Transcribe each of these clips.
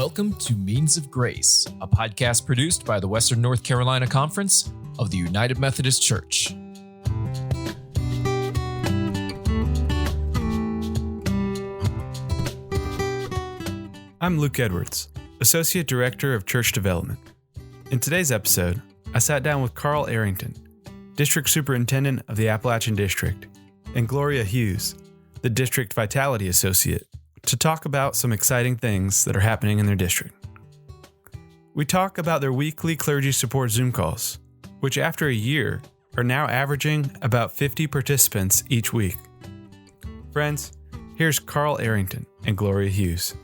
Welcome to Means of Grace, a podcast produced by the Western North Carolina Conference of the United Methodist Church. I'm Luke Edwards, Associate Director of Church Development. In today's episode, I sat down with Carl Arrington, District Superintendent of the Appalachian District, and Gloria Hughes, the District Vitality Associate, to talk about some exciting things that are happening in their district. We talk about their weekly clergy support Zoom calls, which after a year are now averaging about 50 participants each week. Friends, here's Carl Arrington and Gloria Hughes.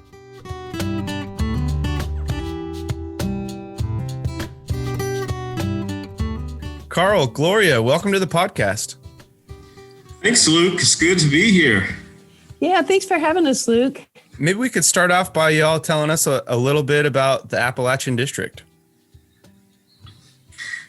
Carl, Gloria, welcome to the podcast. Thanks, Luke. It's good to be here. Yeah, thanks for having us, Luke. Maybe we could start off by y'all telling us a little bit about the Appalachian District.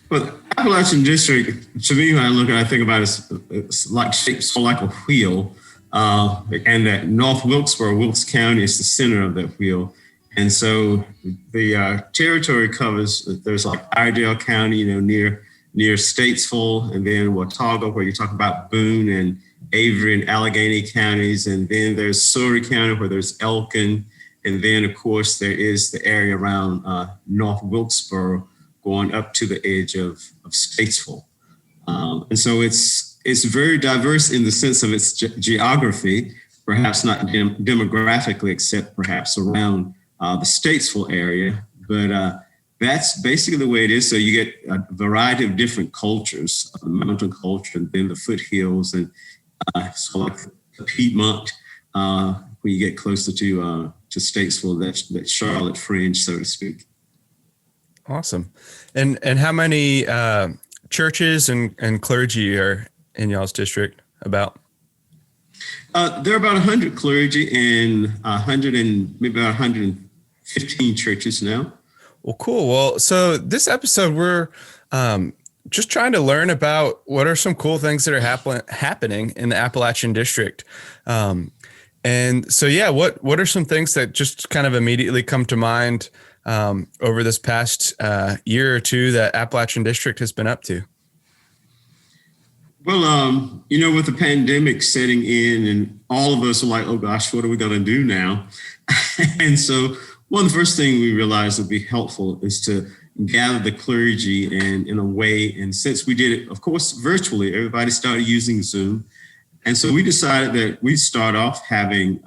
Well, the Appalachian District, to me, when I look at it, I think about it's like shaped so like a wheel, and that North Wilkes County is the center of that wheel. And so the territory covers, there's like Iredell County, near Statesville, and then Watauga, where you talk about Boone and Avery and Allegheny counties, and then there's Surrey County where there's Elkin, and then of course there is the area around North Wilkesboro going up to the edge of Statesville, and so it's very diverse in the sense of its geography, perhaps not demographically, except perhaps around the Statesville area, but that's basically the way it is. So you get a variety of different cultures, the mountain culture, and then the foothills, and so like the Piedmont, when you get closer to Statesville, that Charlotte fringe, so to speak. Awesome. And how many churches and clergy are in y'all's district about? There are about 100 clergy and maybe about 115 churches now. Well, cool. Well, so this episode, we're just trying to learn about what are some cool things that are happening in the Appalachian District. And so, yeah, what are some things that just kind of immediately come to mind over this past year or two that Appalachian District has been up to? Well, with the pandemic setting in, and all of us are like, oh gosh, what are we going to do now? And so one of the first things we realized would be helpful is to gather the clergy and in a way, and since we did it, of course, virtually, everybody started using Zoom. And so we decided that we'd start off having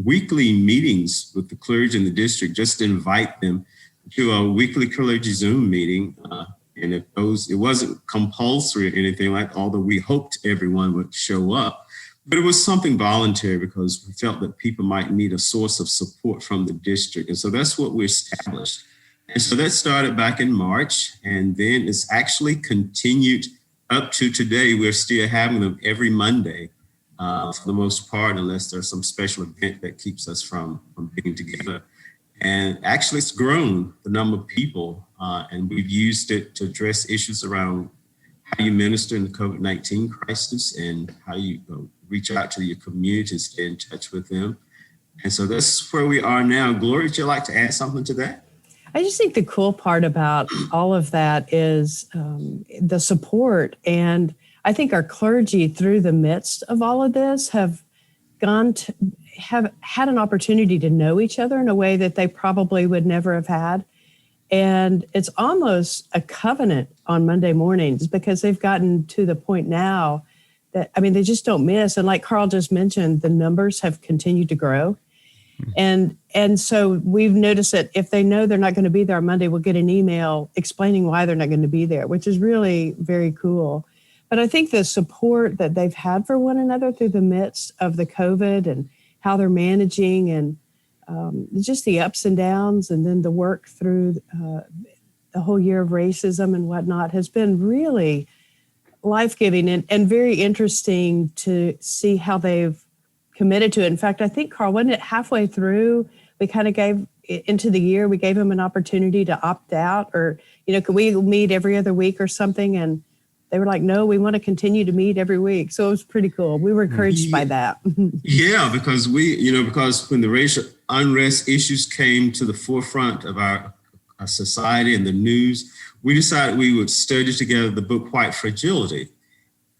weekly meetings with the clergy in the district, just to invite them to a weekly clergy Zoom meeting. And it wasn't compulsory or anything like, although we hoped everyone would show up. But it was something voluntary because we felt that people might need a source of support from the district. And so that's what we established. And so that started back in March, and then it's actually continued up to today. We're still having them every Monday for the most part, unless there's some special event that keeps us from being together. And actually it's grown, the number of people, and we've used it to address issues around how you minister in the COVID-19 crisis and how you reach out to your community and stay in touch with them. And so that's where we are now. Gloria, would you like to add something to that? I just think the cool part about all of that is the support. And I think our clergy, through the midst of all of this, have had an opportunity to know each other in a way that they probably would never have had. And it's almost a covenant on Monday mornings because they've gotten to the point now that, they just don't miss. And like Carl just mentioned, the numbers have continued to grow. And so we've noticed that if they know they're not going to be there on Monday, we'll get an email explaining why they're not going to be there, which is really very cool. But I think the support that they've had for one another through the midst of the COVID and how they're managing and just the ups and downs, and then the work through the whole year of racism and whatnot has been really life-giving and very interesting to see how they've committed to it. In fact, I think, Carl, wasn't it halfway through, we kind of gave into the year, we gave them an opportunity to opt out, or, could we meet every other week or something? And they were like, no, we want to continue to meet every week. So it was pretty cool. We were encouraged by that. Yeah, because because when the racial unrest issues came to the forefront of our society and the news, we decided we would study together the book White Fragility.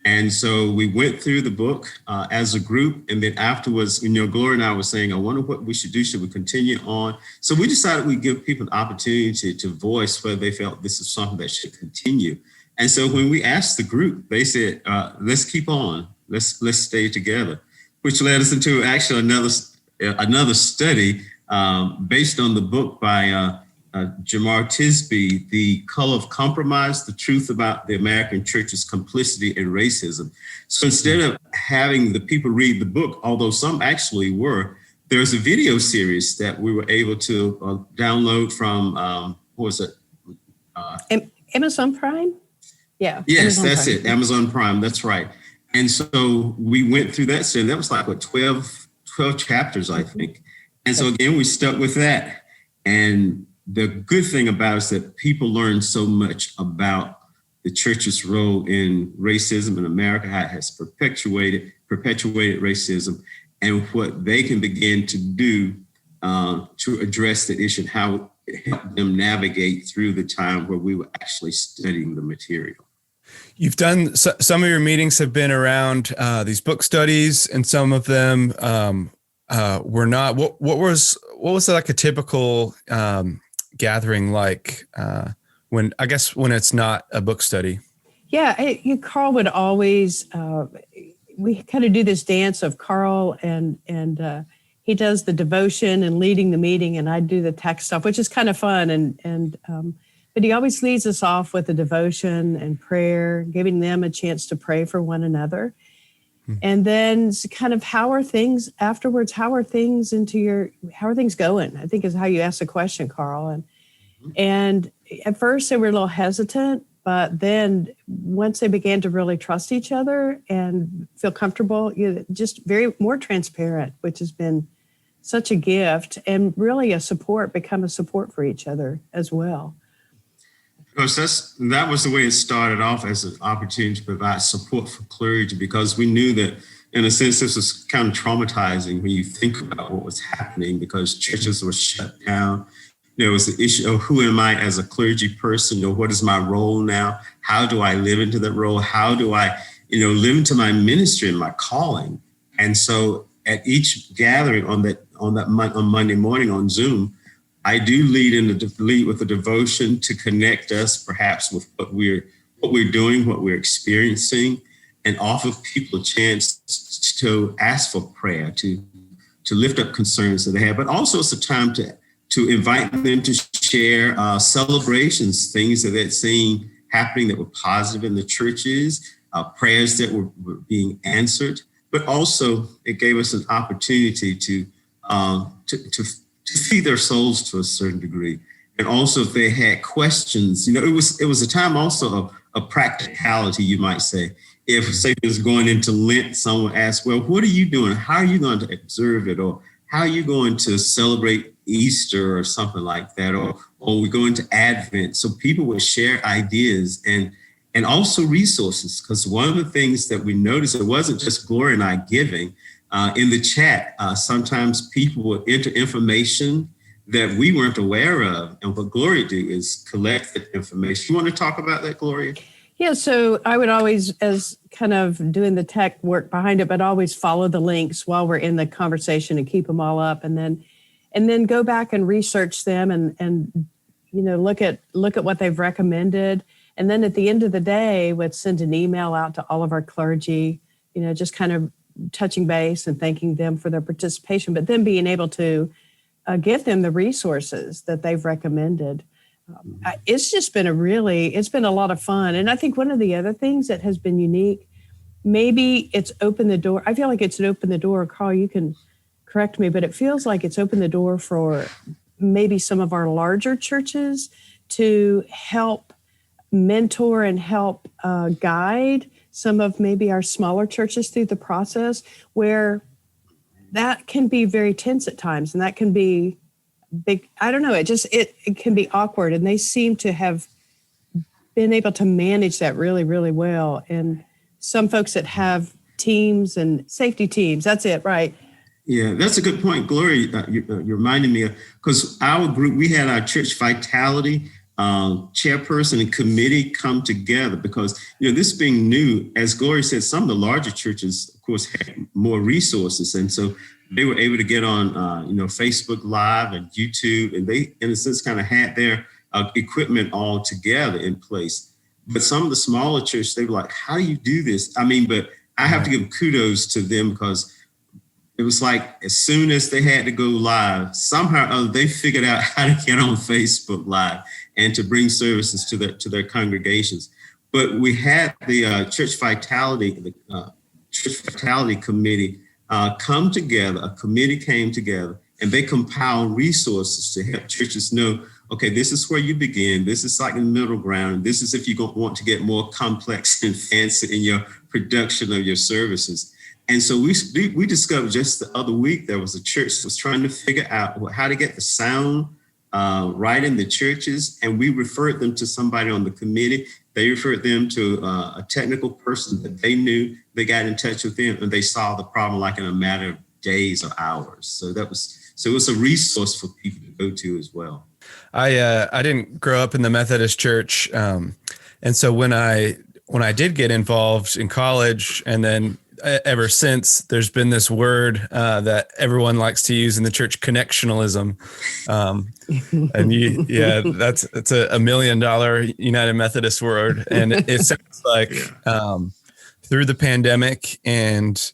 And so we went through the book as a group. And then afterwards, Gloria and I were saying, I wonder what we should do. Should we continue on? So we decided we'd give people an opportunity to voice whether they felt this is something that should continue. And so when we asked the group, they said, let's keep on. Let's stay together, which led us into actually another study based on the book by Jamar Tisby, The Color of Compromise, The Truth About the American Church's Complicity in Racism. So instead of having the people read the book, although some actually were, there's a video series that we were able to download from, Amazon Prime? Yeah. Yes, Amazon that's Prime. it. Amazon Prime, that's right. And so we went through that study. That was like, 12 chapters, I think. And so again, we stuck with that. And the good thing about it is that people learn so much about the church's role in racism in America, how it has perpetuated racism, and what they can begin to do to address the issue, and how it helped them navigate through the time where we were actually studying the material. You've done some of your meetings have been around these book studies, and some of them were not. What was like a typical gathering like when it's not a book study? Yeah, Carl would always. We kind of do this dance of Carl and he does the devotion and leading the meeting, and I do the tech stuff, which is kind of fun. But he always leads us off with a devotion and prayer, giving them a chance to pray for one another. And then kind of how are things afterwards? How are things going? I think is how you ask the question, Carl. And at first they were a little hesitant, but then once they began to really trust each other and feel comfortable, just more transparent, which has been such a gift, and really become a support for each other as well. Because that was the way it started off, as an opportunity to provide support for clergy, because we knew that, in a sense, this was kind of traumatizing when you think about what was happening, because churches were shut down. There was the issue of who am I as a clergy person? What is my role now? How do I live into that role? How do I, live into my ministry and my calling? And so at each gathering on Monday morning on Zoom, I do lead with a devotion to connect us perhaps with what we're doing, what we're experiencing, and offer people a chance to ask for prayer, to lift up concerns that they have. But also it's a time to invite them to share celebrations, things that they're seeing happening that were positive in the churches, prayers that were being answered. But also it gave us an opportunity to feed their souls to a certain degree. And also if they had questions, it was a time also of practicality, you might say. If, say, it was going into Lent, someone asked, well, what are you doing? How are you going to observe it? Or how are you going to celebrate Easter or something like that? Or we go into Advent. So people would share ideas and also resources. Because one of the things that we noticed, it wasn't just Gloria and I giving. In the chat, sometimes people would enter information that we weren't aware of. And what Gloria do is collect that information. You want to talk about that, Gloria? Yeah, so I would always, as kind of doing the tech work behind it, but always follow the links while we're in the conversation and keep them all up, and then go back and research them and look at what they've recommended. And then at the end of the day, would send an email out to all of our clergy, just kind of touching base and thanking them for their participation, but then being able to give them the resources that they've recommended. It's just been it's been a lot of fun. And I think one of the other things that has been unique, maybe it's opened the door. I feel like it's opened the door. Carl, you can correct me, but it feels like it's opened the door for maybe some of our larger churches to help mentor and help guide some of maybe our smaller churches through the process, where that can be very tense at times, and that can be big. I don't know. It can be awkward, and they seem to have been able to manage that really, really well. And some folks that have teams and safety teams, that's it, right? Yeah, that's a good point, Gloria. You're reminding me of, because our group, we had our church vitality chairperson and committee come together because, this being new, as Gloria said, some of the larger churches, of course, had more resources. And so they were able to get on, Facebook Live and YouTube, and they, in a sense, kind of had their equipment all together in place. But some of the smaller churches, they were like, how do you do this? But I have to give kudos to them because it was like as soon as they had to go live, somehow or other, they figured out how to get on Facebook Live and to bring services to their congregations. But we had the Church Vitality Committee come together. A committee came together, and they compiled resources to help churches know, okay, this is where you begin. This is like the middle ground. This is if you want to get more complex and fancy in your production of your services. And so we discovered just the other week, there was a church that was trying to figure out how to get the sound right in the churches. And we referred them to somebody on the committee. They referred them to a technical person that they knew. They got in touch with them and they solved the problem like in a matter of days or hours. So it was a resource for people to go to as well. I didn't grow up in the Methodist church. And so when I did get involved in college, and then ever since, there's been this word that everyone likes to use in the church, connectionalism. And that's a $1 million United Methodist word. And it sounds like through the pandemic and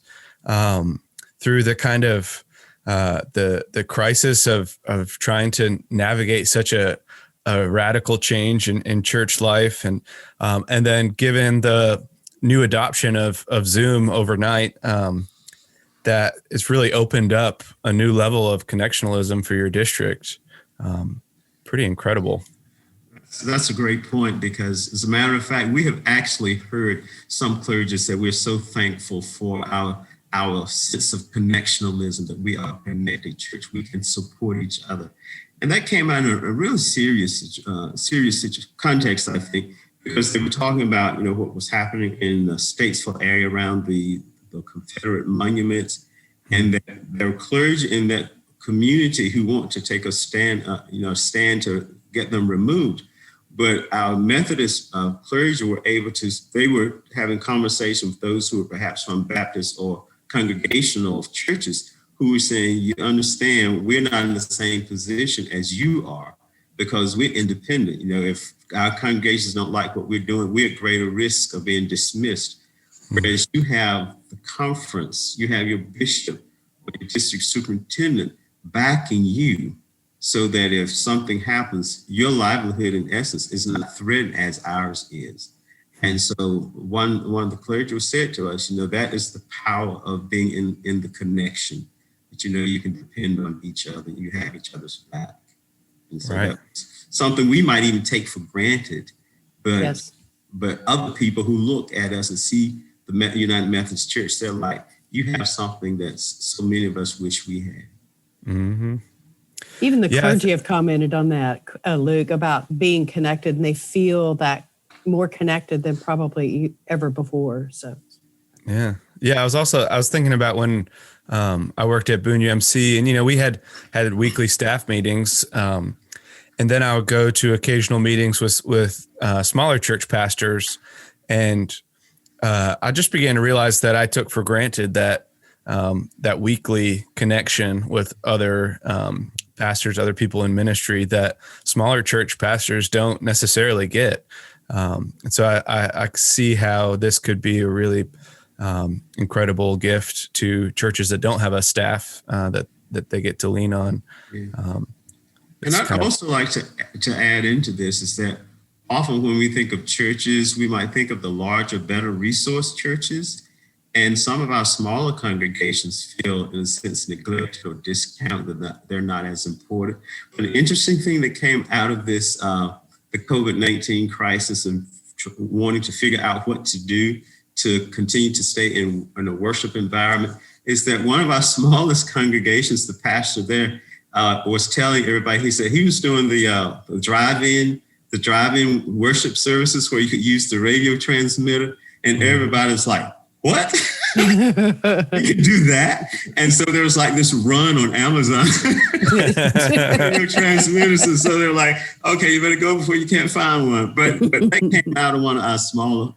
through the kind of the crisis of trying to navigate such a radical change in church life, and then given the new adoption of Zoom overnight, that it's really opened up a new level of connectionalism for your district. Pretty incredible. That's a great point, because as a matter of fact, we have actually heard some clergy say we're so thankful for our sense of connectionalism, that we are a connected church. We can support each other. And that came out in a really serious context, I think, because they were talking about, what was happening in the Statesville area around the Confederate monuments, and that there were clergy in that community who want to take a stand to get them removed. But our Methodist clergy were they were having conversations with those who were perhaps from Baptist or congregational churches, who were saying, you understand, we're not in the same position as you are, because we're independent. If our congregations don't like what we're doing, we're at greater risk of being dismissed. Whereas you have the conference, you have your bishop or your district superintendent backing you, so that if something happens, your livelihood in essence is not threatened as ours is. And so one of the clergy said to us, that is the power of being in the connection, that you can depend on each other, you have each other's back. And so that's something we might even take for granted, but other people who look at us and see the United Methodist Church, they're like, you have something that so many of us wish we had. Mm-hmm. Even the clergy have commented on that, Luke, about being connected, and they feel that more connected than probably ever before. So, yeah. I was thinking about when I worked at Boone UMC, and we had weekly staff meetings, and then I would go to occasional meetings with smaller church pastors, and I just began to realize that I took for granted that that weekly connection with other pastors, other people in ministry, that smaller church pastors don't necessarily get. And so I see how this could be a really incredible gift to churches that don't have a staff that they get to lean on. And I'd also like to add into this is that often when we think of churches, we might think of the larger, better resource churches. And some of our smaller congregations feel, in a sense, neglected or discounted, that they're not as important. But an interesting thing that came out of this, the COVID-19 crisis, and wanting to figure out what to do to continue to stay in a worship environment, is that one of our smallest congregations, the pastor there, was telling everybody, he said he was doing the drive-in the drive-in worship services where you could use the radio transmitter, and everybody's like, what? You can do that? And so there was like this run on Amazon radio transmitters. And so they're like, okay, you better go before you can't find one. But they came out of one of our smaller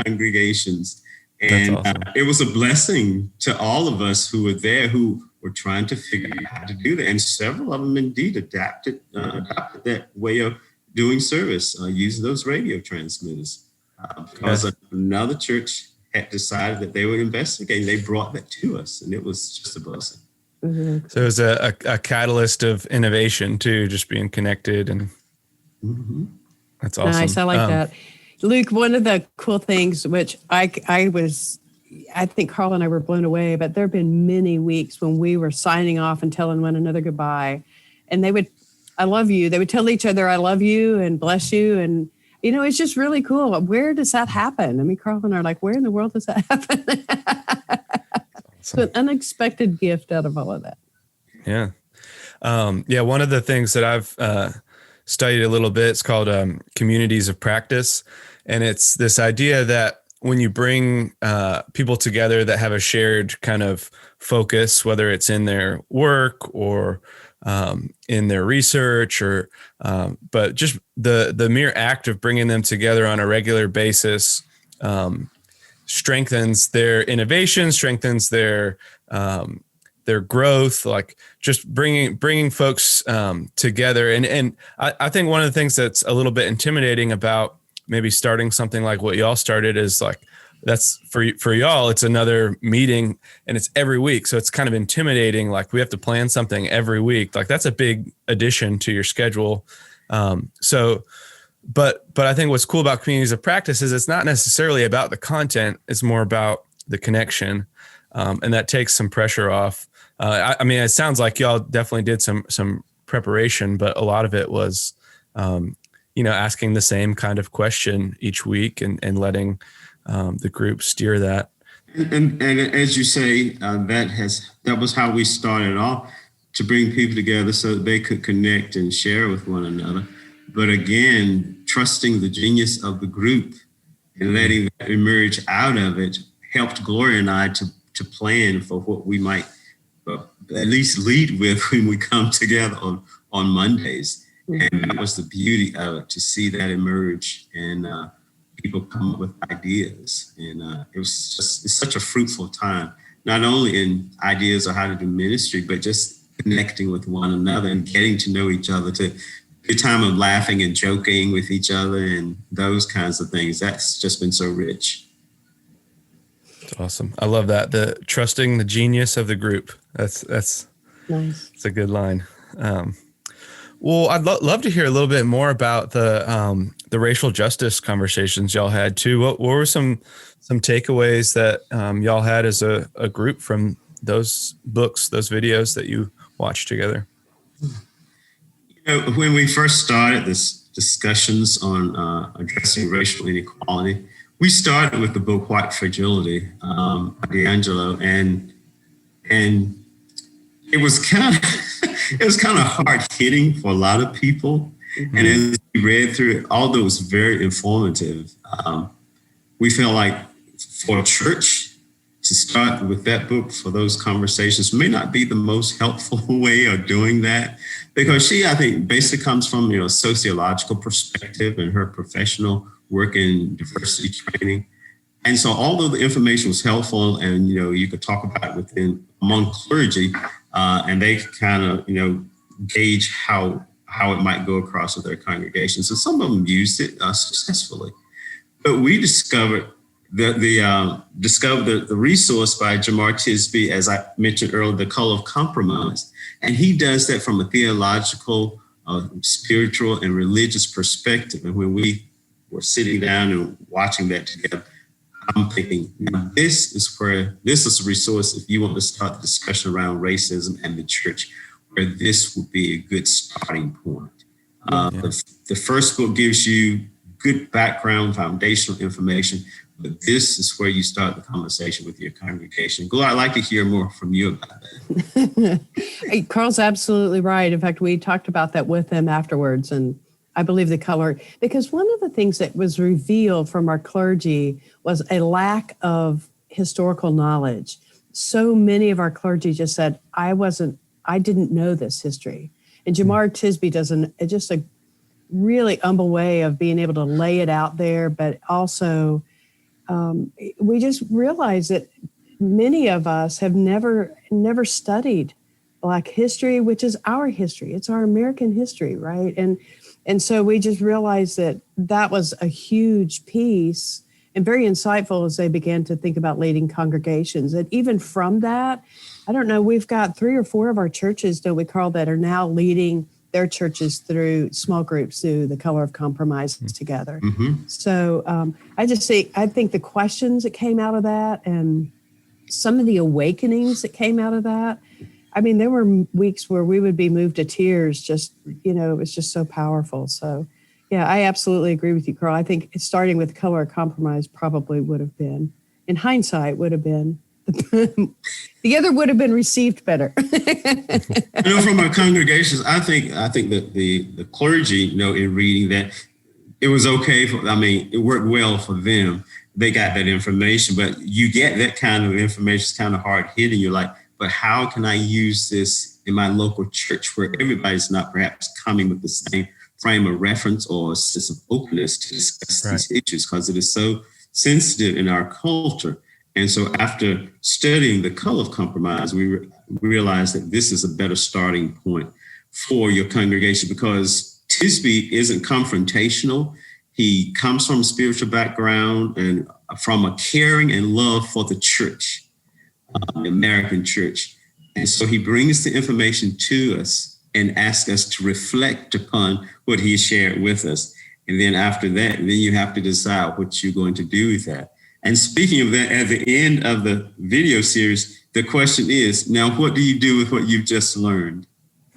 congregations. And awesome. It was a blessing to all of us who were there, who were trying to figure out how to do that. And several of them indeed adopted that way of doing service, using those radio transmitters. Because another church had decided that they would investigate. They brought that to us, and it was just a blessing. Mm-hmm. So it was a catalyst of innovation too, just being connected, and that's awesome. Nice, I like that. Luke, one of the cool things, which I think Carl and I were blown away, but there have been many weeks when we were signing off and telling one another goodbye, and they would, I love you. They would tell each other, I love you and bless you. And, you know, it's just really cool. Where does that happen? I mean, Carl and I are like, where in the world does that happen? So an unexpected gift out of all of that. Yeah. One of the things that I've studied a little bit, it's called communities of practice. And it's this idea that when you bring people together that have a shared kind of focus, whether it's in their work or in their research, or but just the mere act of bringing them together on a regular basis strengthens their innovation, strengthens their growth, like just bringing folks together. And I think one of the things that's a little bit intimidating about maybe starting something like what y'all started is like, that's for y'all, it's another meeting and it's every week. So it's kind of intimidating. Like we have to plan something every week. Like that's a big addition to your schedule. But I think what's cool about communities of practice is it's not necessarily about the content. It's more about the connection. And that takes some pressure off. I mean, it sounds like y'all definitely did some preparation, but a lot of it was, asking the same kind of question each week and letting the group steer that. And as you say, that was how we started off, to bring people together so that they could connect and share with one another. But again, trusting the genius of the group and letting that emerge out of it helped Gloria and I to plan for what we might at least lead with when we come together on Mondays. And that was the beauty of it, to see that emerge and people come up with ideas. And it's such a fruitful time, not only in ideas of how to do ministry, but just connecting with one another and getting to know each other, to a time of laughing and joking with each other and those kinds of things. That's just been so rich. That's awesome. I love that. The trusting the genius of the group. That's nice. It's a good line. Well, I'd love to hear a little bit more about the racial justice conversations y'all had too. What were some takeaways that y'all had as a group from those books, those videos that you watched together? When we first started this discussions on addressing racial inequality, we started with the book White Fragility by D'Angelo, and it was kind of hard hitting for a lot of people. Mm-hmm. And as we read through it, although it was very informative, we felt like for a church to start with that book for those conversations may not be the most helpful way of doing that, because she, I think, basically comes from a sociological perspective and her professional work in diversity training. And so although the information was helpful and, you could talk about it among clergy, and they kind of, gauge how it might go across with their congregations. So some of them used it successfully. But we discovered the resource by Jamar Tisby, as I mentioned earlier, The Color of Compromise. And he does that from a theological, spiritual, and religious perspective. And when we were sitting down and watching that together, I'm thinking, this is a resource if you want to start the discussion around racism and the church, where this would be a good starting point. The first book gives you good background, foundational information, but this is where you start the conversation with your congregation. Gloria, I'd like to hear more from you about that. Hey, Carl's absolutely right. In fact, we talked about that with him afterwards, and I believe the color, because one of the things that was revealed from our clergy was a lack of historical knowledge. So many of our clergy just said, I didn't know this history. And Jemar Tisby does just a really humble way of being able to lay it out there, but also we just realized that many of us have never studied Black history, which is our history. It's our American history, right? And so we just realized that was a huge piece and very insightful as they began to think about leading congregations. And even from that, I don't know, we've got 3 or 4 of our churches, don't we, Carl, that are now leading their churches through small groups through the Color of Compromise together. Mm-hmm. So I think the questions that came out of that and some of the awakenings that came out of that, I mean, there were weeks where we would be moved to tears, just, it was just so powerful. So yeah, I absolutely agree with you, Carl. I think starting with Color of Compromise probably would have been, in hindsight, would have been, the other would have been received better. From our congregations, I think that the clergy, in reading that, it was okay it worked well for them. They got that information, but you get that kind of information, it's kind of hard hitting. You're like, but how can I use this in my local church where everybody's not perhaps coming with the same frame of reference or a sense of openness to discuss these issues, because it is so sensitive in our culture. And so after studying the Color of Compromise, we realized that this is a better starting point for your congregation, because Tisby isn't confrontational. He comes from a spiritual background and from a caring and love for the church, the American church. And so he brings the information to us and asks us to reflect upon what he shared with us. And then after that, then you have to decide what you're going to do with that. And speaking of that, at the end of the video series, the question is, now what do you do with what you've just learned?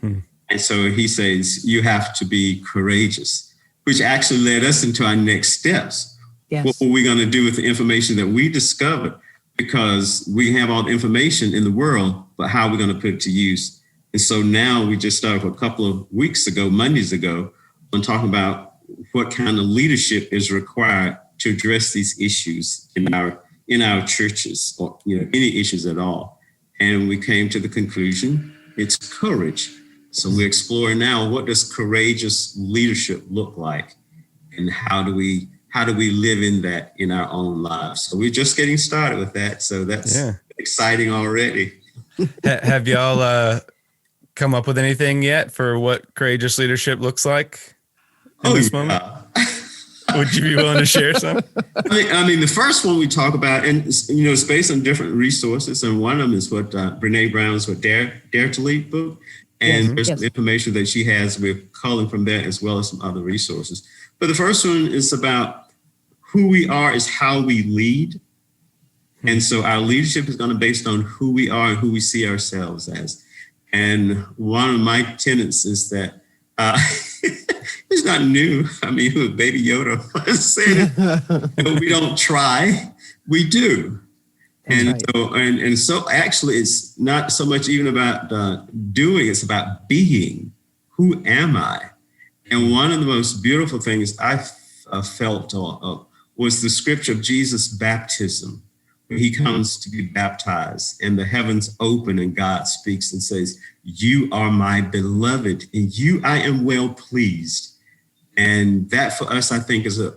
And so he says, you have to be courageous, which actually led us into our next steps. Yes. What were we going to do with the information that we discovered? Because we have all the information in the world, but how are we going to put it to use? And so now we just started a couple of Mondays ago, on talking about what kind of leadership is required to address these issues in our churches, or any issues at all. And we came to the conclusion it's courage. So we're exploring now, what does courageous leadership look like, and how do we live in that in our own lives? So we're just getting started with that. So that's exciting already. Have y'all come up with anything yet for what courageous leadership looks like in this moment? Would you be willing to share some? I mean, the first one we talk about, and it's based on different resources, and one of them is what Brene Brown's Dare to Lead book, and there's some information that she has. We're calling from that, as well as some other resources. But the first one is about who we are is how we lead, and so our leadership is going to be based on who we are and who we see ourselves as. And one of my tenets is that. It's not new. I mean, Baby Yoda said it. We don't try, we do. And so actually it's not so much even about doing, it's about being. Who am I? And one of the most beautiful things I felt was the scripture of Jesus' baptism, where he comes to be baptized and the heavens open and God speaks and says, you are my beloved, and you I am well pleased. And that for us, I think, is a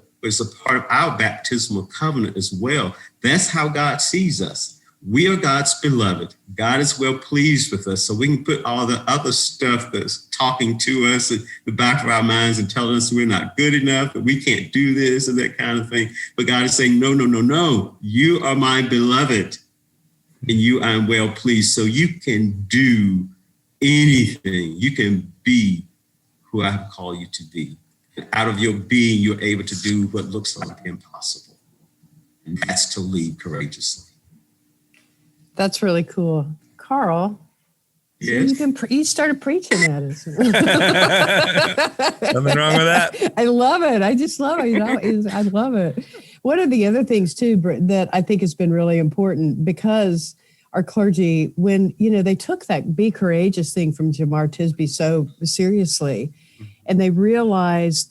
part of our baptismal covenant as well. That's how God sees us. We are God's beloved. God is well pleased with us. So we can put all the other stuff that's talking to us in the back of our minds and telling us we're not good enough, that we can't do this and that kind of thing. But God is saying, no. You are my beloved, and you I am well pleased. So you can do anything. You can be who I have called you to be. And out of your being, you're able to do what looks like impossible. And that's to lead courageously. That's really cool. Carl, yes. So you started preaching at us. Nothing wrong with that. I love it. I just love it. I love it. One of the other things, too, that I think has been really important, because our clergy, when, they took that be courageous thing from Jemar Tisby so seriously, and they realize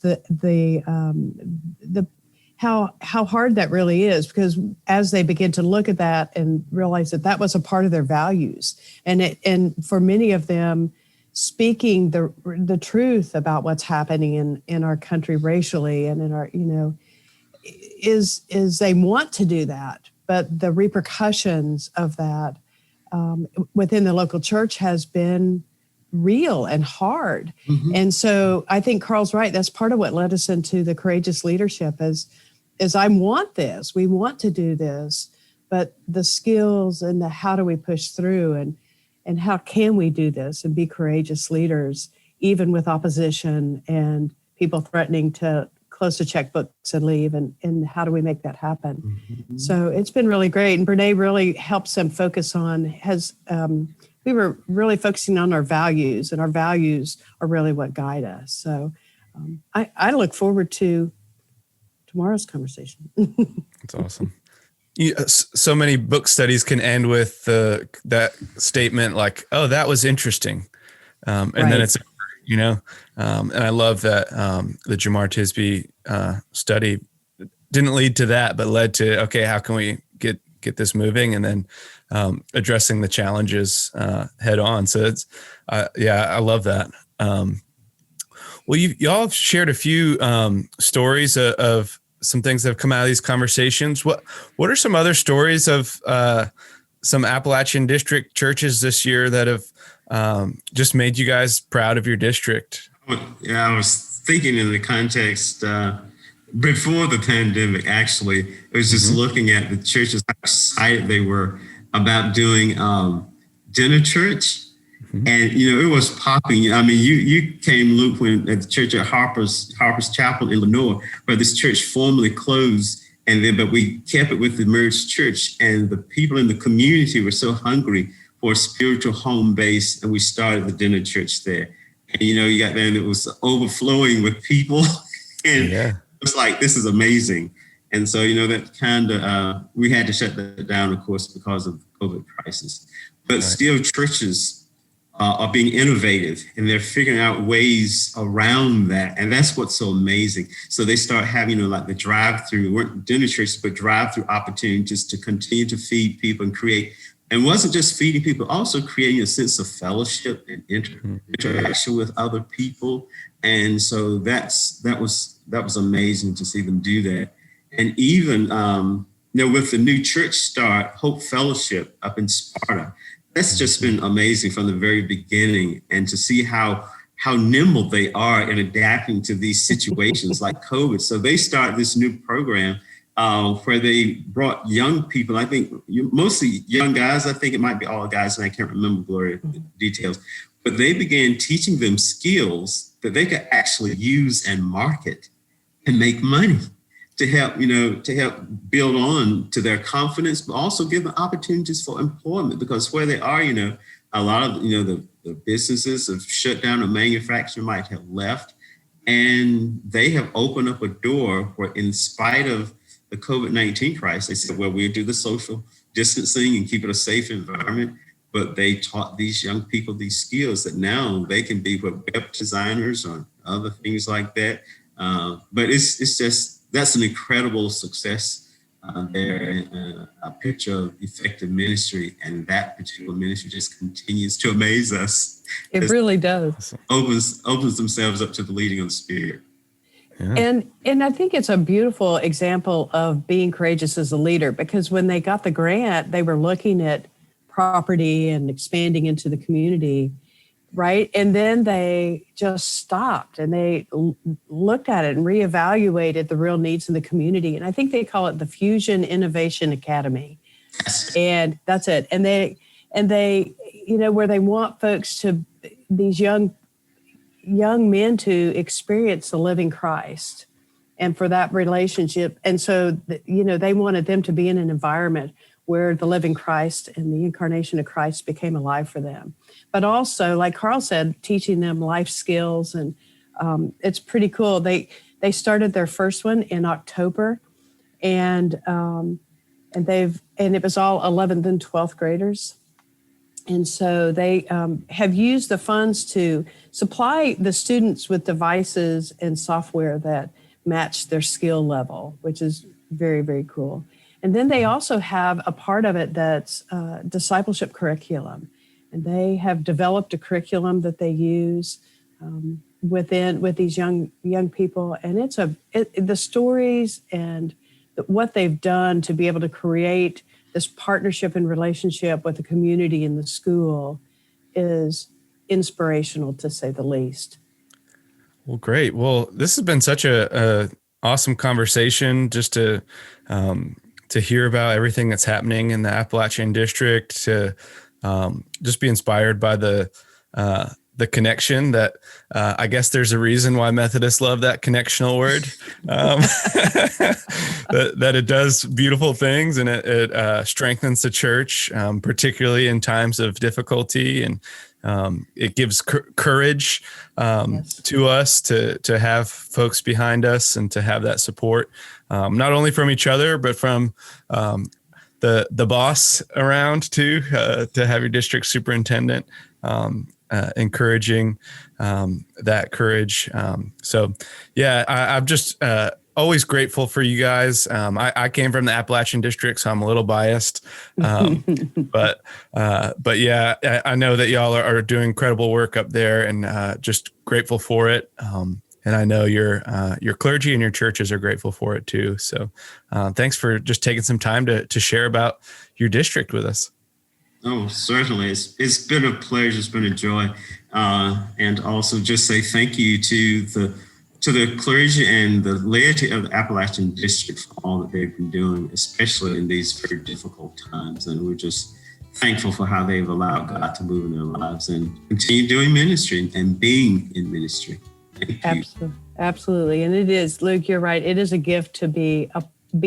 how hard that really is, because as they begin to look at that and realize that was a part of their values, and for many of them, speaking the truth about what's happening in our country racially and in our, is they want to do that, but the repercussions of that within the local church has been real and hard. Mm-hmm. And so I think Carl's right. That's part of what led us into the courageous leadership is I want this, we want to do this, but the skills and the how do we push through and how can we do this and be courageous leaders, even with opposition and people threatening to close the checkbooks and leave, and how do we make that happen? Mm-hmm. So it's been really great. And Brene really helps them focus on, we were really focusing on our values, and our values are really what guide us. So I look forward to tomorrow's conversation. That's awesome. So many book studies can end with that statement like, oh, that was interesting. And right. Then it's, and I love that the Jamar Tisby study didn't lead to that, but led to, okay, how can we get this moving, and then addressing the challenges head on. So it's, I love that. Well, y'all have shared a few stories of some things that have come out of these conversations. What are some other stories of some Appalachian District churches this year that have just made you guys proud of your district? Yeah, I was thinking in the context before the pandemic, actually, it was just mm-hmm. looking at the churches, how excited they were about doing dinner church. Mm-hmm. And, it was popping. I mean, you came, Luke, when at the church at Harper's Chapel, Illinois, where this church formerly closed. But we kept it with the merged church, and the people in the community were so hungry for a spiritual home base. And we started the dinner church there. And, you got there and it was overflowing with people. And it was like, this is amazing. And so, that kind of, we had to shut that down, of course, because of the COVID crisis. But still, churches are being innovative, and they're figuring out ways around that. And that's what's so amazing. So they start having, like the drive-through, weren't dinner churches, but drive-through opportunities to continue to feed people and create. And wasn't just feeding people, also creating a sense of fellowship and interaction with other people. And so that was amazing to see them do that. And even, with the new church start, Hope Fellowship up in Sparta, that's just been amazing from the very beginning, and to see how nimble they are in adapting to these situations like COVID. So they started this new program where they brought young people, I think mostly young guys, I think it might be all guys, and I can't remember, Gloria, the details, but they began teaching them skills that they could actually use and market and make money to help build on to their confidence, but also give them opportunities for employment, because where they are, a lot of, the businesses have shut down, or manufacturing might have left, and they have opened up a door where, in spite of the COVID-19 crisis, they said, well, we'll do the social distancing and keep it a safe environment. But they taught these young people these skills that now they can be web designers or other things like that. But it's just, that's an incredible success there, a picture of effective ministry, and that particular ministry just continues to amaze us. It really does. Opens themselves up to the leading of the Spirit. Yeah. And I think it's a beautiful example of being courageous as a leader, because when they got the grant, they were looking at property and expanding into the community, right? And then they just stopped and they looked at it and reevaluated the real needs in the community. And I think they call it the Fusion Innovation Academy. And that's it. And they, where they want folks to, these young men to experience the living Christ and for that relationship. And so, they wanted them to be in an environment where the living Christ and the incarnation of Christ became alive for them. But also, like Carl said, teaching them life skills. And it's pretty cool. They started their first one in October, and it was all 11th and 12th graders. And so they have used the funds to supply the students with devices and software that match their skill level, which is very, very cool. And then they also have a part of it that's Discipleship Curriculum. And they have developed a curriculum that they use with these young people. And the stories and what they've done to be able to create this partnership and relationship with the community in the school is inspirational, to say the least. Well, great. Well, this has been such a awesome conversation, just to hear about everything that's happening in the Appalachian District, to just be inspired by the connection that I guess there's a reason why Methodists love that connectional word, that it does beautiful things, and it strengthens the church, particularly in times of difficulty, and it gives courage to us to have folks behind us and to have that support, not only from each other, but from the boss around too, to have your district superintendent encouraging that courage. I'm just always grateful for you guys. I came from the Appalachian District, so I'm a little biased. But yeah, I know that y'all are doing incredible work up there, and just grateful for it. And I know your clergy and your churches are grateful for it too. So thanks for just taking some time to share about your district with us. Oh, certainly. It's been a pleasure. It's been a joy. And also just say thank you to the clergy and the laity of the Appalachian District for all that they've been doing, especially in these very difficult times. And we're just thankful for how they've allowed God to move in their lives and continue doing ministry and being in ministry. Thank you. Absolutely. And it is, Luke, you're right. It is a gift to be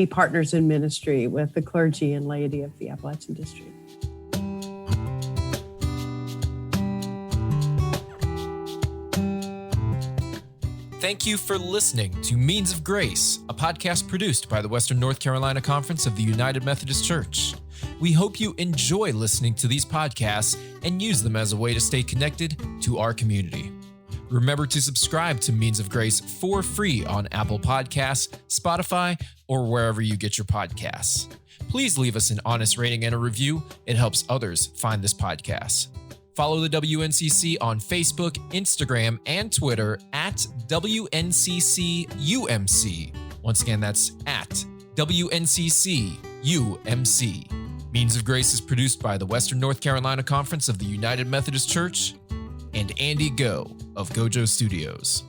partners in ministry with the clergy and laity of the Appalachian District. Thank you for listening to Means of Grace, a podcast produced by the Western North Carolina Conference of the United Methodist Church. We hope you enjoy listening to these podcasts and use them as a way to stay connected to our community. Remember to subscribe to Means of Grace for free on Apple Podcasts, Spotify, or wherever you get your podcasts. Please leave us an honest rating and a review. It helps others find this podcast. Follow the WNCC on Facebook, Instagram, and Twitter at WNCCUMC. Once again, that's at WNCCUMC. Means of Grace is produced by the Western North Carolina Conference of the United Methodist Church and Andy Go of Gojo Studios.